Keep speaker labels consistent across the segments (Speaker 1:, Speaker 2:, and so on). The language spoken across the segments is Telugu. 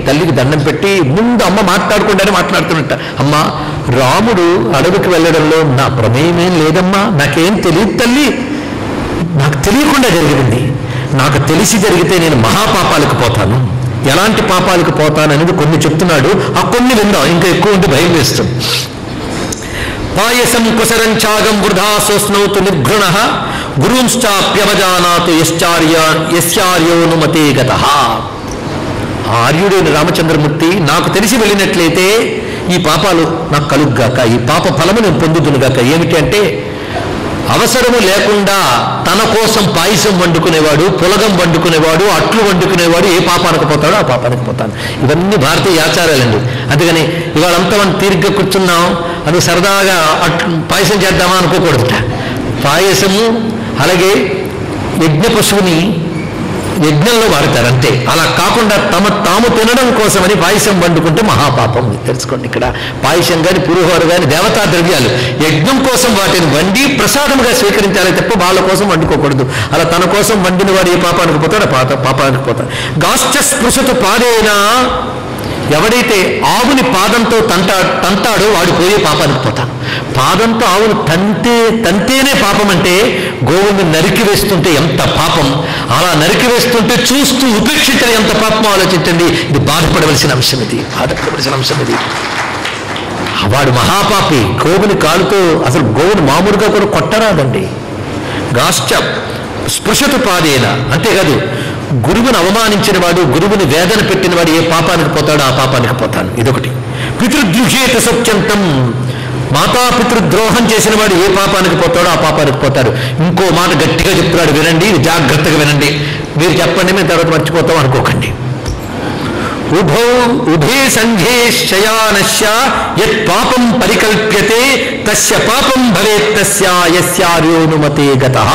Speaker 1: తల్లికి దండం పెట్టి ముందు అమ్మ మాట్లాడుకుండానే మాట్లాడుతున్నట్ట. అమ్మ, రాముడు అడవికి వెళ్ళడంలో నా ప్రమేయమేం లేదమ్మా, నాకేం తెలియదు తల్లి, నాకు తెలియకుండా జరిగింది. నాకు తెలిసి జరిగితే నేను మహాపాపాలకు పోతాను. ఎలాంటి పాపాలకు పోతాననేది కొన్ని చెప్తున్నాడు. ఆ కొన్ని విందాం, ఇంకా ఎక్కువ ఉంటే భయం వేస్తుంది. పాయసం కుశరంచాగం వృధా సోస్నౌతు నిర్ఘృణ గురుంశ్చాప్యవజానాతు యస్యార్యోనుమతే గతః. ఆర్యుడైన రామచంద్రమూర్తి నాకు తెలిసి వెళ్ళినట్లయితే ఈ పాపాలు నాకు కలుగ్గాక, ఈ పాప ఫలము నేను పొందుతునుగాక. ఏమిటి అంటే, అవసరము లేకుండా తన కోసం పాయసం వండుకునేవాడు, పులగం వండుకునేవాడు, అట్లు వండుకునేవాడు ఏ పాపానికి పోతాడో ఆ పాపానికి పోతాను. ఇవన్నీ భారతీయ ఆచారాలండి. అందుకని ఇవాళంతా మనం తీరిగ్గా కూర్చున్నాం, అది సరదాగా పాయసం చేద్దామా అనుకోకూడదుట. పాయసము అలాగే యజ్ఞ పశువుని యజ్ఞంలో వాడతారు అంతే. అలా కాకుండా తాము తినడం కోసమని పాయసం వండుకుంటే మహాపాపం. తెలుసుకోండి, ఇక్కడ పాయసం కానీ పులిహోర కానీ దేవతా ద్రవ్యాలు యజ్ఞం కోసం వాటిని వండి ప్రసాదముగా స్వీకరించాలి తప్ప వాళ్ళ కోసం వండుకోకూడదు. అలా తన కోసం వండిన వాడు ఏ పాపానికి పోతాడో పాపానికి పోతాడు. గాశ్చ స్పృశతు పాదేనా, ఎవడైతే ఆవుని పాదంతో తంతాడో వాడు పోయే పాపానికి పోతాడు. పాదంతో ఆవును తంతేనే పాపం అంటే గోవుని నరికి వేస్తుంటే ఎంత పాపం, అలా నరికి వేస్తుంటే చూస్తూ ఉపేక్షించడం ఎంత పాపం ఆలోచించండి. ఇది బాధపడవలసిన అంశం, వాడు మహాపాపి. గోవుని కాలుతో అసలు గోవుని మామూలుగా కూడా కొట్టరాదండి. గాశ్చ స్పృశతు పాదేన, అంతేకాదు గురువుని అవమానించిన వాడు, గురువుని వేదన పెట్టిన వాడు ఏ పాపానికి పోతాడో ఆ పాపానికి పోతాను. ఇదొకటి. పితృద్యుషేత సత్యంతం, మాతాపితృద్రోహం చేసిన వాడు ఏ పాపానికి పోతాడో ఆ పాపానికి పోతాడు. ఇంకో మాట గట్టిగా చెప్తున్నాడు, వినండి, జాగ్రత్తగా వినండి. మీరు చెప్పండి, మేము తర్వాత మర్చిపోతాం అనుకోకండి. ఉభే సంఘే శయానస్య యత్ పాపం పరికల్ప్యతే తస్య పాపం భవేత్ తస్య యస్యార్యోనుమతే గతః.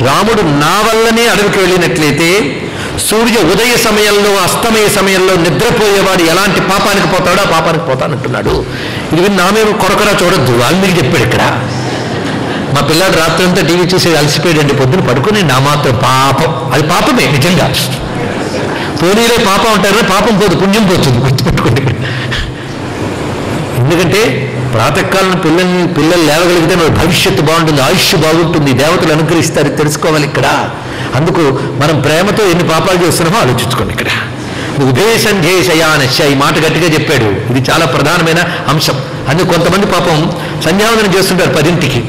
Speaker 1: రాముడు నా వల్లనే అడవికి వెళ్ళినట్లయితే సూర్య ఉదయ సమయంలో అస్తమయ సమయంలో నిద్రపోయేవాడు ఎలాంటి పాపానికి పోతాడో ఆ పాపానికి పోతానంటున్నాడు. ఇది నా మీద కొరకరా చూడొద్దు, వాల్మీకి చెప్పాడు ఇక్కడ. మా పిల్లాడు రాత్రి అంతా టీవీ చూసి అలసిపోయాడండి, పొద్దున పడుకుని నా మాత్రం పాపం. అది పాపమే నిజంగా. పోనీలే పాపం అంటారు, పాపం పోదు, పుణ్యం పోతుంది, గుర్తుపెట్టుకోండి. ఎందుకంటే ప్రాతకాలం పిల్లలు లేవగలిగితే మన భవిష్యత్తు బాగుంటుంది, ఆయుష్ బాగుంటుంది, దేవతలు అనుగ్రహిస్తారు, తెలుసుకోవాలి ఇక్కడ. అందుకు మనం ప్రేమతో ఎన్ని పాపాలు చేస్తున్నామో ఆలోచించుకోండి ఇక్కడ. ఉభే సంధ్యే శయానస్య, ఈ మాట గట్టిగా చెప్పాడు. ఇది చాలా ప్రధానమైన అంశం. అందుకు కొంతమంది పాపం సంధ్యావందనం చేస్తుంటారు 10ంటికి.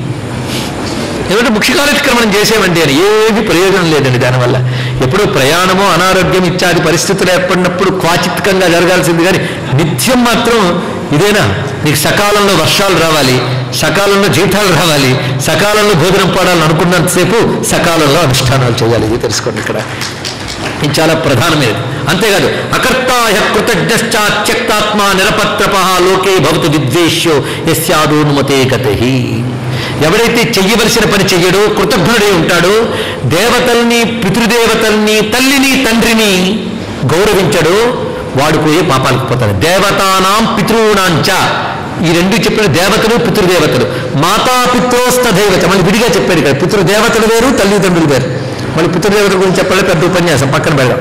Speaker 1: ఎందుకంటే ముఖ్యకాలక్రమణం చేసేవండి అని ఏది ప్రయోజనం లేదండి దానివల్ల. ఎప్పుడో ప్రయాణమో అనారోగ్యం ఇత్యాది పరిస్థితులు ఏర్పడినప్పుడు క్వాచిత్కంగా జరగాల్సింది, కానీ నిత్యం మాత్రం ఇదేనా? నీకు సకాలంలో వర్షాలు రావాలి, సకాలంలో జీతాలు రావాలి, సకాలంలో భోజనం పడాలని అనుకున్నంతసేపు సకాలంలో అనుష్ఠానాలు చేయాలి. ఇది తెలుసుకోండి ఇక్కడ. ఇది చాలా ప్రధానమైనది. అంతేకాదు, అకర్తాయ కృతజ్ఞశ్చాత్యక్తాత్మా నిరపత్రపః లోకే భవతు విద్వేష్యో యస్యాదోనుమతే గతః. ఎవరైతే చెయ్యవలసిన పని చెయ్యడో, కృతజ్ఞుడై ఉంటాడో, దేవతల్ని, పితృదేవతల్ని, తల్లిని తండ్రిని గౌరవించడో వాడు పోయే పాపాలకు పోతాడు. దేవతానాం పితృణాంచ, ఈ రెండు చెప్పిన దేవతలు పితృదేవతలు. మాతాపిత్రోస్తదైవత మళ్ళీ విడిగా చెప్పాడు ఇక్కడ. పితృదేవతలు వేరు, తల్లిదండ్రులు వేరు. మళ్ళీ పితృదేవతల గురించి చెప్పాలి, పెద్ద ఉపన్యాసం పక్కన పెడదాం.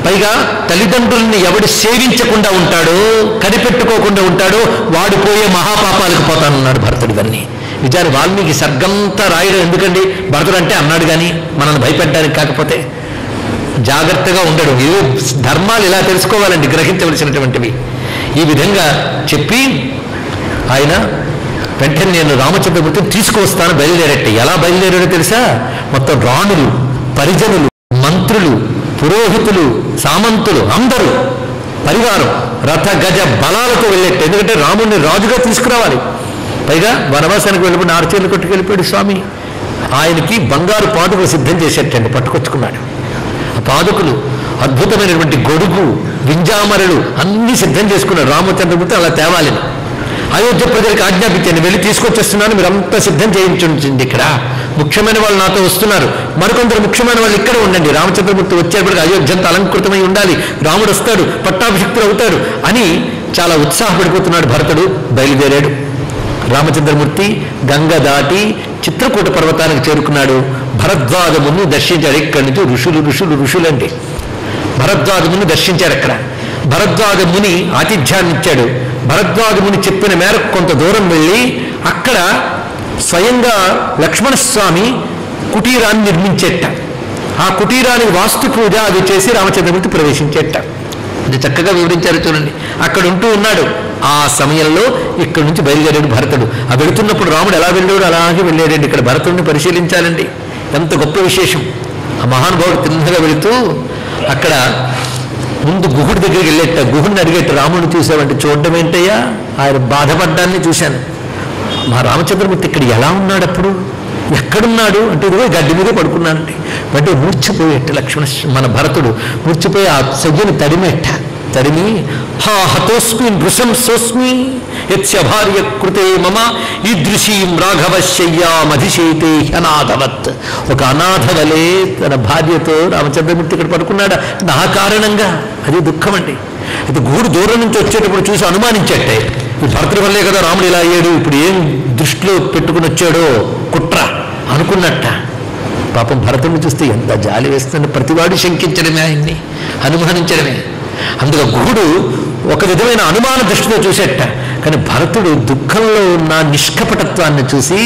Speaker 1: పైగా తల్లిదండ్రుల్ని ఎవడు సేవించకుండా ఉంటాడో, కనిపెట్టుకోకుండా ఉంటాడో వాడు పోయే మహాపాపాలకు పోతానన్నాడు భరతుడు. ఇవన్నీ నిజాన్ని వాల్మీకి సర్గంతా రాయడం ఎందుకండి? భరతుడు అంటే అన్నాడు కానీ మనల్ని భయపెట్టడానికి కాకపోతే. జాగ్రత్తగా ఉండడం, ఏ ధర్మాలు ఇలా తెలుసుకోవాలండి, గ్రహించవలసినటువంటివి. ఈ విధంగా చెప్పి ఆయన వెంటనే నేను రామచంద్రమూర్తిని తీసుకువస్తాను బయలుదేరట్టే. ఎలా బయలుదేరాడో తెలుసా? మొత్తం రాణులు, పరిజనులు, మంత్రులు, పురోహితులు, సామంతులు అందరూ పరివారం రథ గజ బలాలతో వెళ్ళేట్టు. ఎందుకంటే రాముడిని రాజుగా తీసుకురావాలి. పైగా వనవాసానికి వెళ్ళిపోయి 4 చేతులు కొట్టుకెళ్ళిపోయాడు స్వామి. ఆయనకి బంగారు పాదుకలు సిద్ధం చేసేటండి, పట్టుకొచ్చుకున్నాడు. ఆ పాదుకలు, అద్భుతమైనటువంటి గొడుగు, వింజామరలు అన్నీ సిద్ధం చేసుకున్నాడు రామచంద్రమూర్తి. అలా తేవాలని అయోధ్య ప్రజలకు ఆజ్ఞాపించండి, వెళ్ళి తీసుకొచ్చేస్తున్నాను, మీరు అంతా సిద్ధం చేయించండి. ఇక్కడ ముఖ్యమైన వాళ్ళు నాతో వస్తున్నారు, మరికొందరు ముఖ్యమైన వాళ్ళు ఇక్కడ ఉండండి. రామచంద్రమూర్తి వచ్చేప్పటికి అయోధ్య అంతా అలంకృతమై ఉండాలి, రాముడు వస్తాడు, పట్టాభిషిక్తుడు అవుతాడు అని చాలా ఉత్సాహపడిపోతున్నాడు భరతుడు. బయలుదేరాడు రామచంద్రమూర్తి. గంగ దాటి చిత్రకూట పర్వతానికి చేరుకున్నాడు. భరద్వాజముని దర్శించాడు. ఇక్కడి నుంచి ఋషులు ఋషులు ఋషులండి. భరద్వాజ ముని దర్శించారు. అక్కడ భరద్వాజ ముని ఆతిథ్యాన్ని ఇచ్చాడు. భరద్వాజ ముని చెప్పిన మేరకు కొంత దూరం వెళ్ళి అక్కడ స్వయంగా లక్ష్మణస్వామి కుటీరాన్ని నిర్మించేట. ఆ కుటీరానికి వాస్తు పూజ అది చేసి రామచంద్రమూర్తి ప్రవేశించేట. అది చక్కగా వివరించారు చూడండి. అక్కడ ఉంటూ ఉన్నాడు. ఆ సమయంలో ఇక్కడి నుంచి బయలుదేరాడు భరతుడు. ఆ వెళుతున్నప్పుడు రాముడు ఎలా వెళ్ళాడు అలాగే వెళ్ళాడండి. ఇక్కడ భరతుడిని పరిశీలించాలండి. ఎంత గొప్ప విశేషం. ఆ మహానుభావుడు తిన్నగా వెళుతూ అక్కడ ముందు గుహుడి దగ్గరికి వెళ్ళేట. గుహుడిని అడిగేట, రాముడిని చూసావంటే చూడడం ఏంటయ్యా, ఆయన బాధపడ్డాన్ని చూశాను. మా రామచంద్రమూర్తి ఇక్కడ ఎలా ఉన్నాడు, అప్పుడు ఎక్కడున్నాడు అంటే ఇదిగో గడ్డి మీదే పడుకున్నానండి. అంటే మూర్చిపోయేట లక్ష్మణ మన భరతుడు మూర్చిపోయి ఆ సజ్జని తడిమి హతోస్మి నృశంసోస్మి యస్య భార్య కృతే మమ ఈదృశీం రాఘవశయ్యామధిశేతే అనాథవత్. ఒక అనాథ వలే తన భార్యతో రామచంద్రమూర్తి ఇక్కడ పడుకున్నాడా నా కారణంగా. అది దుఃఖం అండి. అయితే గుహుడు దూరం నుంచి వచ్చేటప్పుడు చూసి అనుమానించట్టే, ఈ భరతుడి వల్లే కదా రాముడు ఇలా అయ్యాడు, ఇప్పుడు ఏం దృష్టిలో పెట్టుకుని వచ్చాడో కుట్ర అనుకున్నట్ట. పాపం భరతుడిని చూస్తే ఎంత జాలి వేస్తుంది. ప్రతివాడు శంకించడమే, ఆయన్ని అనుమానించడమే. అందులో గుహుడు ఒక విధమైన అనుమాన దృష్టితో చూసేట. కానీ భరతుడు దుఃఖంలో ఉన్న నిష్కపటత్వాన్ని చూసి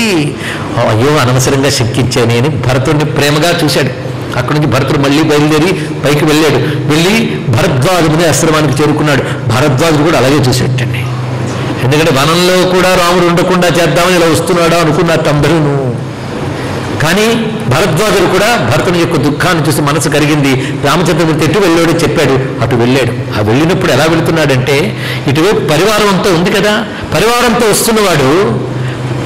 Speaker 1: అయ్యో అనవసరంగా శంకించానే అని భరతుడిని ప్రేమగా చూశాడు. అక్కడి నుంచి భరతుడు మళ్ళీ బయలుదేరి పైకి వెళ్ళాడు. వెళ్ళి భరద్వాజుని ఆశ్రమానికి చేరుకున్నాడు. భరద్వాజుడు కూడా అలాగే చూసేటండి. ఎందుకంటే వనంలో కూడా రాముడు ఉండకుండా చేద్దామని ఇలా వస్తున్నాడా అనుకున్నారు అందరూను. కానీ భరద్వాజుడు కూడా భరతుని యొక్క దుఃఖాన్ని చూసి మనసు కరిగింది. రామచంద్రమూర్తి ఎటు వెళ్ళాడో చెప్పాడు, అటు వెళ్ళాడు. ఆ వెళ్ళినప్పుడు ఎలా వెళుతున్నాడంటే ఇటువైపు పరివారం అంతా ఉంది కదా, పరివారంతో వస్తున్నవాడు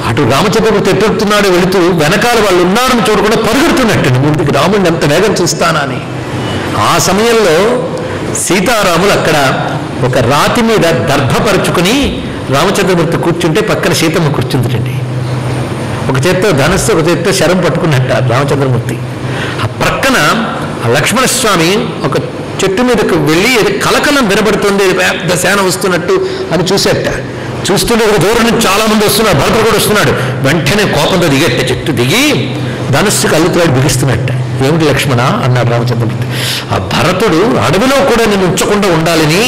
Speaker 1: అటు రామచంద్రమూర్తి ఎట్టుతున్నాడు వెళుతూ వెనకాల వాళ్ళు ఉన్నారని చూడకుండా పరుగెడుతున్నట్టు ముందుకు రాముడిని ఎంత వేగం చూస్తానా అని. ఆ సమయంలో సీతారాములు అక్కడ ఒక రాతి మీద దర్భపరుచుకుని రామచంద్రమూర్తి కూర్చుంటే పక్కన సీతమ్మ కూర్చుందండి. ఒక చేత్తో ధనస్సు, ఒక చేత్తో శరం పట్టుకున్నట్ట రామచంద్రమూర్తి. ఆ ప్రక్కన లక్ష్మణస్వామి ఒక చెట్టు మీదకు వెళ్ళి కలకలం వినబడుతుంది, పెద్ద సేన వస్తున్నట్టు అని చూసేట. చూస్తుంటే ఒక దూరం నుంచి చాలా మంది వస్తున్నారు. భరతుడు కూడా వస్తున్నాడు. వెంటనే కోపంతో దిగట్ట, చెట్టు దిగి ధనస్సు కళ్ళుతో బిగిస్తున్నట్ట. ఏమిటి లక్ష్మణ అన్నాడు రామచంద్రమూర్తి. ఆ భరతుడు అడవిలో కూడా నేను ఉంచకుండా ఉండాలని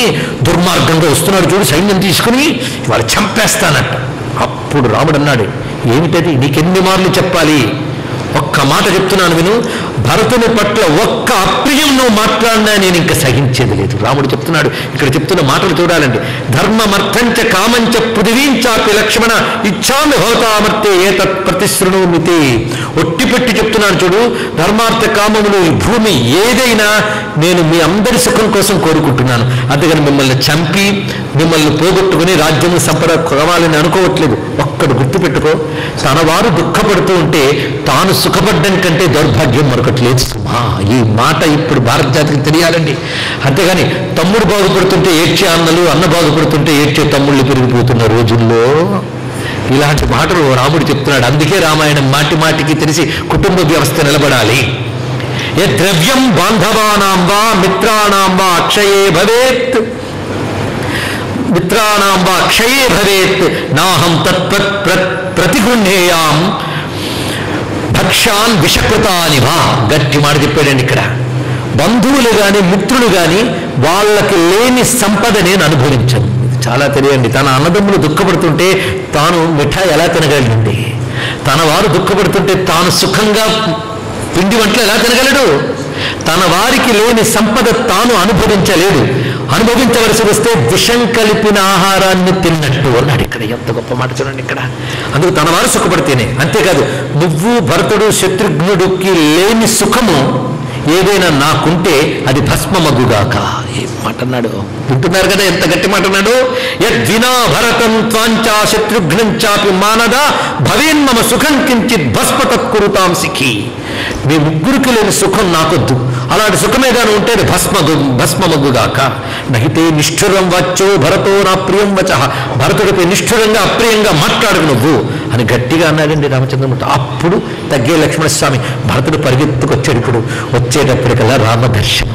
Speaker 1: దుర్మార్గంగా వస్తున్నాడు చూడు, సైన్యం తీసుకుని వాళ్ళు చంపేస్తానట్ట. అప్పుడు రాముడు అన్నాడు, ఏమిటది, నీకెన్ని మార్లు చెప్పాలి, ఒక్క మాట చెప్తున్నాను విను. భరతుని పట్ల ఒక్క అప్రియం నువ్వు మాట్లాడినా నేను ఇంకా సహించేది లేదు. రాముడు చెప్తున్నాడు. ఇక్కడ చెప్తున్న మాటలు చూడాలండి. ధర్మమర్థంచ కామంచ పృథివీంచాపి లక్ష్మణ ఇచ్చామి హోతామర్తే ఏతత్ ప్రతిశృణోమితి. ఒట్టిపెట్టి చెప్తున్నాను చూడు, ధర్మార్థ కామములు ఈ భూమి ఏదైనా నేను మీ అందరి సుఖం కోసం కోరుకుంటున్నాను. అందుకని మిమ్మల్ని చంపి మిమ్మల్ని పోగొట్టుకుని రాజ్యం సంపద కావాలని అనుకోవట్లేదు. ఒక్కడు గుర్తుపెట్టుకో, తన వారు దుఃఖపడుతూ ఉంటే తాను సుఖపడ్డం కంటే దౌర్భాగ్యం మరొకట్లేదు సుమా. ఈ మాట ఇప్పుడు భారత జాతికి తెలియాలండి. అంతేగాని తమ్ముడు బాగుపడుతుంటే ఏడ్చే అన్నలు, అన్న బాగుపడుతుంటే ఏడ్చే తమ్ముళ్ళు పెరిగిపోతున్న రోజుల్లో ఇలాంటి మాటలు రాముడు చెప్తున్నాడు. అందుకే రామాయణం మాటి మాటికి తెలిసి కుటుంబ వ్యవస్థ నిలబడాలి. ఏ ద్రవ్యం బాంధవానాం వా మిత్రాణం వా అక్షయే భవేత్, మిత్రాణం వా క్షయే భవేత్ నాహం తత్పత్ ప్రతిగృహ్ణేయాం భక్ష్యాన్ విషకృతాని వా. గట్టి మాట చెప్పాడండి ఇక్కడ. బంధువులు కానీ మిత్రులు కానీ వాళ్ళకి లేని సంపద నేను అనుభవించను. చాలా తెలియండి. తన అన్నదమ్ములు దుఃఖపడుతుంటే తాను మిఠాయి ఎలా తినగలండి? తన వారు దుఃఖపడుతుంటే తాను సుఖంగా పిండి వంటలు ఎలా తినగలడు? తన వారికి లేని సంపద తాను అనుభవించలేడు. అనుభవించవలసి వస్తే విషం కలిపిన ఆహారాన్ని తిన్నట్టు అన్నాడు ఇక్కడ. ఎంత గొప్ప మాట చూడండి ఇక్కడ. అందుకు తన వారు సుఖపడితేనే. అంతేకాదు నువ్వు భరతుడు శత్రుఘ్నుడికి లేని సుఖము ఏదైనా నాకుంటే అది భస్మమగుగాక. ఏం మాట అన్నాడు వింటున్నారు కదా, ఎంత గట్టి మాట అన్నాడు. యద్వినా భరతం త్వాంచా శత్రుఘ్నం చాపి మానద భవేన్మమ సుఖం కించిత్ భస్మ తత్కురుతాం సిఖి. మీ ముగ్గురికి లేని సుఖం నాకొద్దు. అలాంటి సుఖమేగాను ఉంటే భస్మమగుగాక. నహితే నిష్ఠురం వచ్చో భరతో నా ప్రియం వచ. భరతుడిపై నిష్ఠురంగా అప్రియంగా మాట్లాడు నువ్వు అని గట్టిగా అన్నాడండి రామచంద్రమూర్తి. అప్పుడు తగ్గే లక్ష్మణస్వామి. భరతుడు పరిగెత్తుకొచ్చాడు. ఇప్పుడు వచ్చేటప్పటికల్లా రామదర్శనం.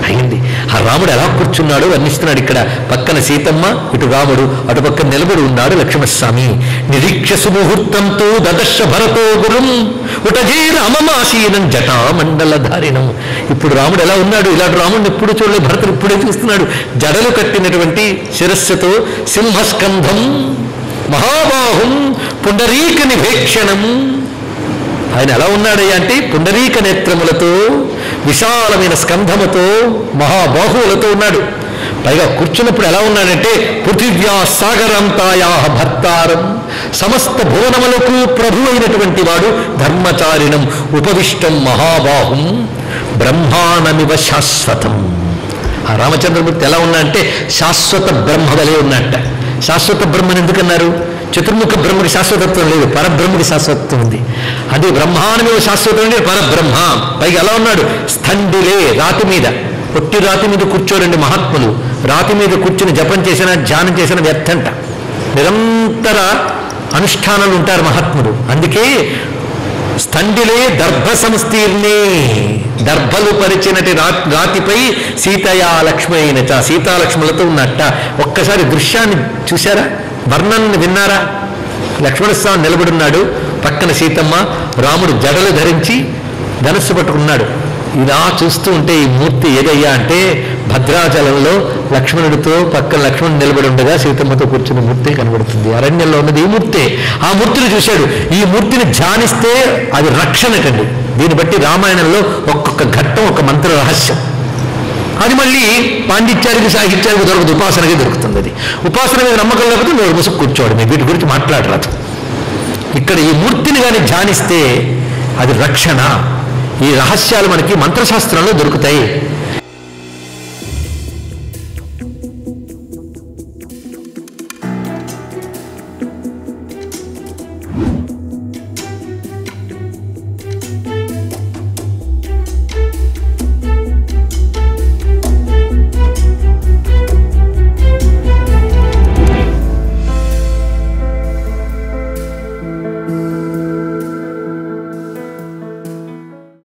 Speaker 1: అయింది. ఆ రాముడు ఎలా కూర్చున్నాడు వర్ణిస్తున్నాడు ఇక్కడ. పక్కన సీతమ్మ, ఇటు రాముడు, అటు పక్కన నిలబడి ఉన్నాడు లక్ష్మణస్వామి. నిరీక్ష సుముహూర్తంతో దదర్శ భరతో గురుం ఉటజీర అమమాసీనం జటామండలధారిణం. ఇప్పుడు రాముడు ఎలా ఉన్నాడు? ఇలాంటి రాముడిని ఎప్పుడు చూడలేదు, భరతుడు ఇప్పుడే చూస్తున్నాడు. జడలు కట్టినటువంటి శిరస్సుతో సింహస్కంధం మహాబాహుం పుండరీక నివేక్షణం. ఆయన ఎలా ఉన్నాడయ్యా అంటే పుండరీక నేత్రములతో, విశాలమైన స్కంధముతో, మహాబాహువులతో ఉన్నాడు. పైగా కూర్చున్నప్పుడు ఎలా ఉన్నాడంటే పృథివ్యా సాగరంతాయా భర్తారం, సమస్త భువనములకు ప్రభు అయినటువంటి వాడు, ధర్మచారిణం ఉపవిష్టం మహాబాహుం బ్రహ్మాణమివ శాశ్వతం. ఆ రామచంద్రమూర్తి ఎలా ఉన్నా అంటే శాశ్వత బ్రహ్మ వలె ఉన్నట్ట. శాశ్వత బ్రహ్మని ఎందుకన్నారు? చతుర్ముఖ బ్రహ్మకి శాశ్వతత్వం లేదు, పరబ్రహ్మకి శాశ్వతత్వం ఉంది. అది బ్రహ్మానమే శాశ్వతం అంటే పరబ్రహ్మ. పైగా ఎలా ఉన్నాడు? స్థండిలే, రాతి మీద, ఒట్టి రాతి మీద కూర్చోరండి మహాత్ములు. రాతి మీద కూర్చుని జపం చేసినా ధ్యానం చేసినా వ్యర్థంట. నిరంతర అనుష్ఠానాలు ఉంటారు మహాత్ములు. అందుకే స్థండిలే దర్భ సంస్థీర్ణే, దర్భలు పరిచినటి రాతిపై సీతయా లక్ష్మణ చ, సీతాలక్ష్ములతో ఉన్నట్ట. ఒక్కసారి దృశ్యాన్ని చూశారా? వర్ణనని విన్నారా? లక్ష్మణస్వామి నిలబడున్నాడు, పక్కన సీతమ్మ, రాముడు జడలు ధరించి ధనస్సు పట్టుకున్నాడు. ఇలా చూస్తూ ఉంటే ఈ మూర్తి ఏదయ్యా అంటే భద్రాచలంలో లక్ష్మణుడితో పక్కన లక్ష్మణుడు నిలబడి ఉండగా సీతమ్మతో కూర్చున్న మూర్తి కనబడుతుంది. అరణ్యంలో ఉన్నది ఈ మూర్తే. ఆ మూర్తిని చూశాడు. ఈ మూర్తిని ధ్యానిస్తే అది రక్షణకండి. దీన్ని బట్టి రామాయణంలో ఒక్కొక్క ఘట్టం ఒక మంత్ర రహస్యం. అది మళ్ళీ పాండిత్యానికి సాహిత్యానికి దొరకదు, ఉపాసనకి దొరుకుతుంది. అది ఉపాసన మీద నమ్మకం లేకపోతే మీరు ముసుగు కూర్చోవడం, వీటి గురించి మాట్లాడరాదు. ఇక్కడ ఈ మూర్తిని కానీ ధ్యానిస్తే అది రక్షణ. ఈ రహస్యాలు మనకి మంత్రశాస్త్రంలో దొరుకుతాయి.